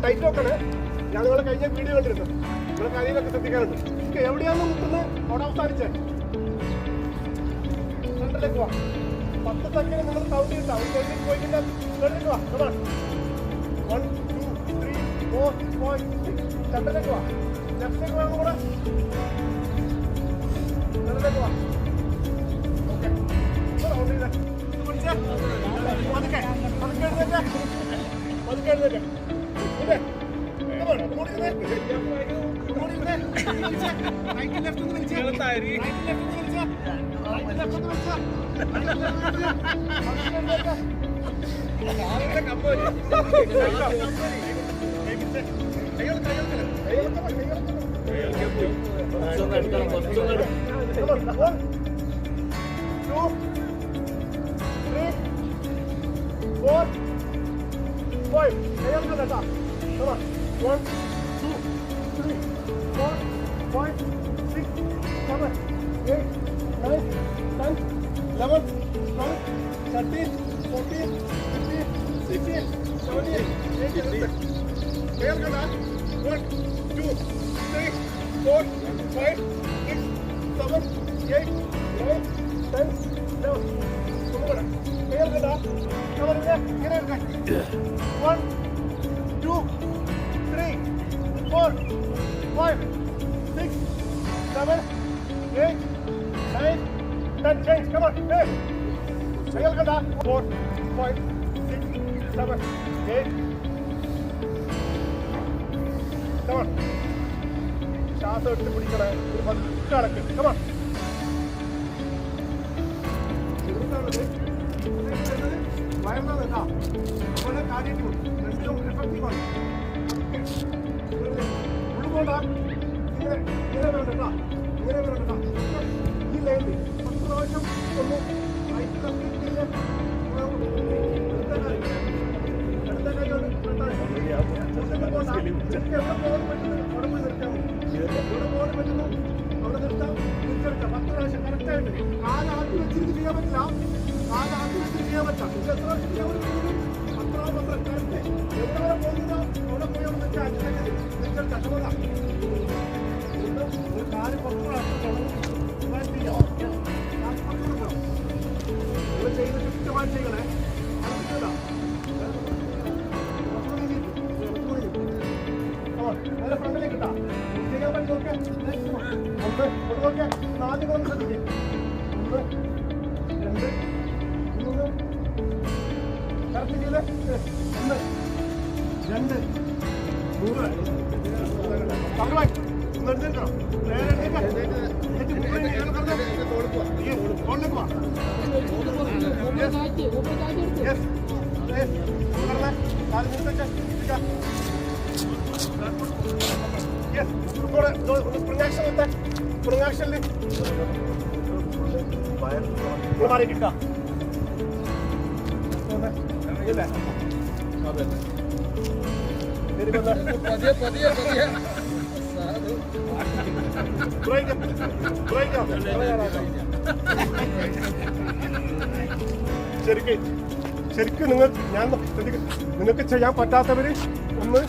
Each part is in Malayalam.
ടൈറ്റ് നോക്കണേ. ഞാൻ നിങ്ങളെ കഴിഞ്ഞ വീഡിയോ കണ്ടിരുന്നു. നിങ്ങളെ കാര്യങ്ങളൊക്കെ ശ്രദ്ധിക്കാറുണ്ട്. എവിടെയാണെന്ന് മുട്ടുന്നത് അവിടെ അവസാനിച്ചേ. സെന്ററിലേക്ക് വാ. 10 സെക്കൻഡ് നിങ്ങൾ കൗണ്ട് ചെയ്താൽ പോയി സെന്ററിലേക്ക് വാ. 1 2 3 4 5 6 സെന്ററിലേക്ക് വാ. ലെഫ്റ്റിലേക്ക് വാങ്ങും കൂടെ. സെന്ററിലേക്ക് വാ. ഓക്കെ കൗണ്ട് ചെയ്തേ. പതുക്കെ എഴുന്നേറ്റ് ശ്വാസം എടുത്ത് പിടിക്കണേ. ഒരു 10 അടക്ക്. കമാ വയറിനാണ് കേട്ടോ. അതുപോലെ കാര്യമായിട്ട് രണ്ടിലും എഫക്റ്റീവാണ്. ഉള്ളു പോണ്ട. ശരിക്കും എവിടെ പോകാൻ പറ്റുന്നു അവിടെ പോയി നിർത്താൻ മതി. എവിടെ പോകാൻ പറ്റുന്നു അവിടെ നിർത്താം, തിരിച്ചെടുക്കാം. 10 പ്രാവശ്യം കറക്റ്റായിട്ട്. കാലാദ്യം വെച്ചിട്ട് ചെയ്യാൻ പറ്റില്ല, കാലാദ്യം വെച്ചിട്ട് ചെയ്യാൻ പറ്റില്ല. ഇത് എത്ര പ്രാവശ്യം ചെയ്യാൻ പറ്റുന്നു? 10 പ്രാവശ്യം കറക്റ്റ്. എവിടെ വരെ പോകുന്നോ അവിടെ പോയി അവിടെ നിൽക്കാം. തിരിച്ചെടുക്കാം. സമതാ ഒരു കാല് 10 പ്രാവശ്യം ചെയ്യാം. നിങ്ങൾ ചെയ്ത് കൃത്യമായി ചെയ്യണേ. നേരെ ഫ്രണ്ടിലേക്ക് ഇട്ടാ ചെയ്യാൻ പറ്റി നോക്കെ. ഒന്ന് നോക്കെ. ആദ്യം ഒന്ന് ശ്രദ്ധിക്കും. 1 2 3 കറക്റ്റ് ചെയ്ത് 1 2 3 തമിഴായി ഒന്ന് എടുത്തിട്ടോ. നേരെ മാറി കിട്ടാ ശരിക്കും നിങ്ങൾക്ക് ചെയ്യാൻ പറ്റാത്തവര് ഒന്ന്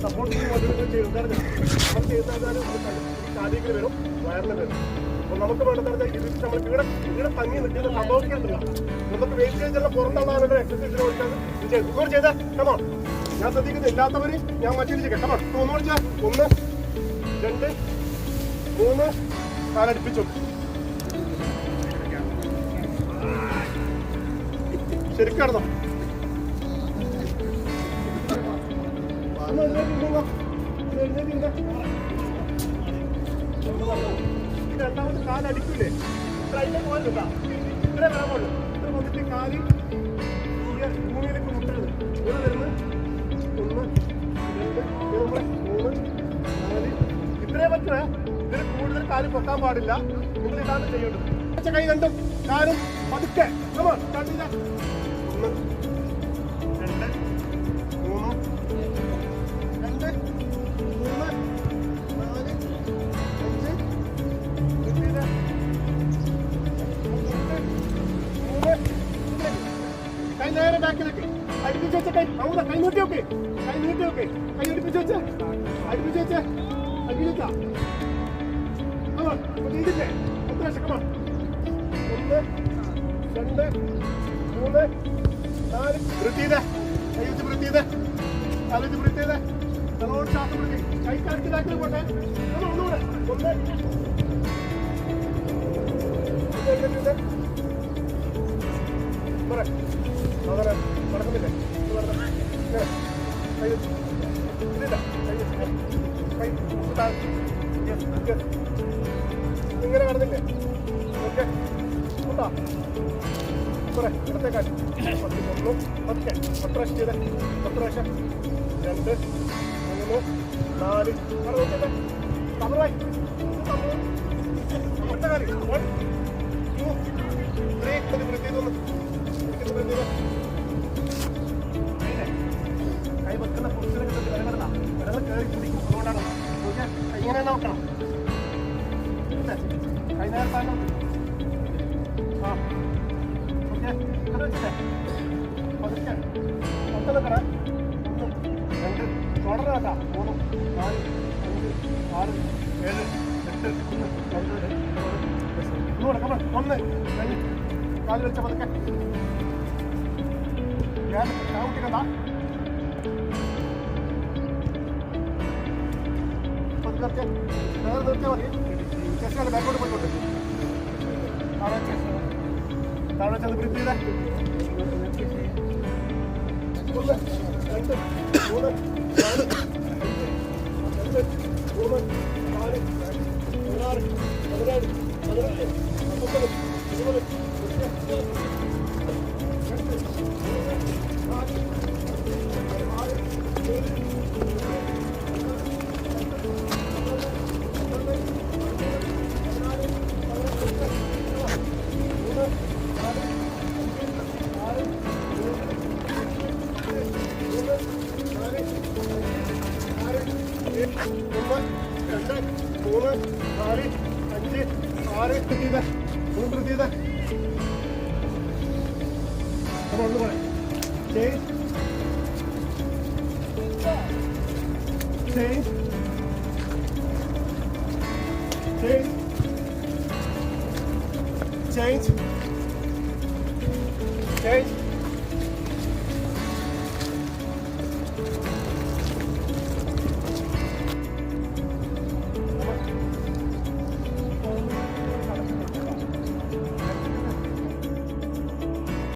സപ്പോർട്ട് ചെയ്യും. കാര്യങ്ങൾ വരും, വയറിന് വരും. അപ്പോൾ നമുക്ക് വേണ്ടത് ഇത് നമ്മൾ ഇവിടെ തങ്ങി നിൽക്കുന്ന സംഭവിക്കുന്നില്ല. നമുക്ക് വേസ്റ്റേജെല്ലാം പുറന്തള്ളാനുള്ള എക്സസൈസിന് ഓടിച്ചാൽ ചെയ്താൽ കമോ. ഞാൻ ശ്രദ്ധിക്കുന്നത് ഇല്ലാത്തവര് ഞാൻ മറ്റൊരു ചെയ്യാം. കമോ ഒന്ന് ഓടിച്ചാൽ 1 2 3 കാലടിപ്പിച്ചു. ശരിക്കും നടന്നോ? രണ്ടാമത് കാലടിക്കൂലേ? അതിന്റെ പോകാനില്ല. ഇത്രേ വരാൻ പാടുള്ളൂ. ഇത്ര വന്നിട്ട് കാല് ഭൂമിയിലേക്ക് മുട്ടരുത്. ഇവിടെ വരുന്നത് 1 2 3 4 ഇത്രേ പറ്റുമേ. ഇതിന് കൂടുതൽ കാല് പൊക്കാൻ പാടില്ല. നിങ്ങൾ ഇതാണ് ചെയ്യേണ്ടത്. കൈ രണ്ടും കാലും പതുക്കെ കണ്ടില്ല. 1 2 3 കൈ നേരെ ബാക്കിലേക്ക് അടുപ്പിച്ച് വെച്ച കൈ അവിടെ കൈ നീട്ടി വെക്കേ. കൈ നീട്ടി വെക്കേ. കൈ അടുപ്പിച്ച് വെച്ച് അടുപ്പിച്ച് വെച്ച് അടുപ്പിച്ചാ ഇതില്ലേ 10 പ്രാവശ്യം. 1 2 3 4 ബ്രീത്ത് ചെയ്തേ. കൈ വെച്ച് ബ്രീത്ത് ചെയ്തേ. കാല് വെച്ച് ബ്രീത്ത് ചെയ്തേ. നല്ലോണം ശ്വാസം പിടിക്കേ. കൈ കറക്റ്റ് ബാക്കിൽ പോട്ടെ. ഒന്നുകൂടെ 1 അങ്ങനെ നടക്കുന്നില്ലേ? ഇങ്ങനെ കടന്നില്ലേ? ഓക്കെ ഉണ്ടാ ഇടത്തേക്കാൾ 10 പ്രാവശ്യം ചെയ്തേ. 10 പ്രാവശ്യം 2 3 4 നോക്കിയല്ലേ? തമിഴായി ഒറ്റ കാലി 1 2 3 വൃത്തിയൊന്ന് കൈ വെക്കുന്ന പൊസിഷനൊക്കെ വിരകൾ കയറി പിടിക്കും. അതുകൊണ്ടാണ് ഇങ്ങനെ നോക്കണം. കൈ നേരത്താണോ? ആ ഓക്കെ ഇങ്ങനെ വെച്ചിട്ടേ പതുക്കെ 10 നിൽക്കണേ. 1 2 തുടർന്ന് കേട്ടാ. 3 4 5 6 7 8 9 ഒന്നുകൂടെ 1 കാല് വെച്ച പതുക്കെ. ഞാൻ കാവുട്ടിക്കണ്ട. പതുക്കെ നേരെ നിർത്തിയാൽ മതി. ചെസ്റ്റിനെ ബാക്കോട്ട് പോയിക്കോട്ടെ. താഴെ ചെന്ന് ബ്രീത്ത് ചെയ്തേ. 1 2 3 4 5 6 7 8 9 10 11 12 Got it. 1 2 3 4 5 6 ചെയ്തേ ഒന്ന് ചെയ്തേ നമ്മൾ ഒന്ന് പറയാം change change change change change